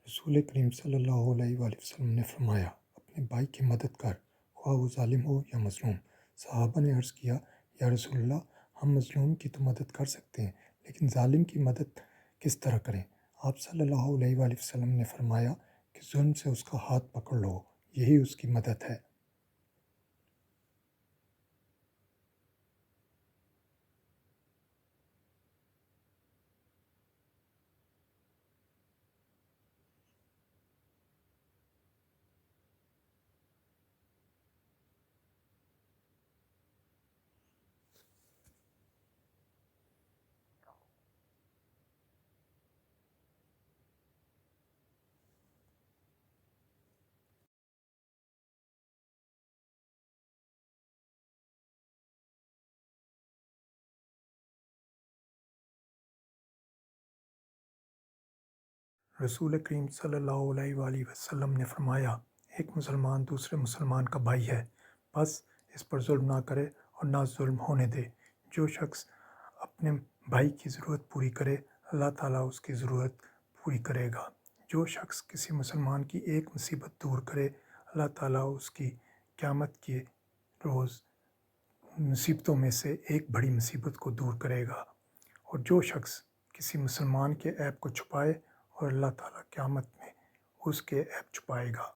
رسول کریم صلی اللہ علیہ وآلہ وسلم نے فرمایا، اپنے بھائی کی مدد کر، خواہ وہ ظالم ہو یا مظلوم۔ صحابہ نے عرض کیا، یا رسول اللہ، ہم مظلوم کی تو مدد کر سکتے ہیں، لیکن ظالم کی مدد کس طرح کریں؟ آپ صلی اللہ علیہ وآلہ وسلم نے فرمایا کہ ظلم سے اس کا ہاتھ پکڑ لو، یہی اس کی مدد ہے۔ رسول کریم صلی اللہ علیہ وآلہ وسلم نے فرمایا، ایک مسلمان دوسرے مسلمان کا بھائی ہے، بس اس پر ظلم نہ کرے اور نہ ظلم ہونے دے۔ جو شخص اپنے بھائی کی ضرورت پوری کرے، اللہ تعالیٰ اس کی ضرورت پوری کرے گا۔ جو شخص کسی مسلمان کی ایک مصیبت دور کرے، اللہ تعالیٰ اس کی قیامت کے روز مصیبتوں میں سے ایک بڑی مصیبت کو دور کرے گا۔ اور جو شخص کسی مسلمان کے عیب کو چھپائے، اور اللہ تعالیٰ قیامت میں اس کے عیب چھپائے گا۔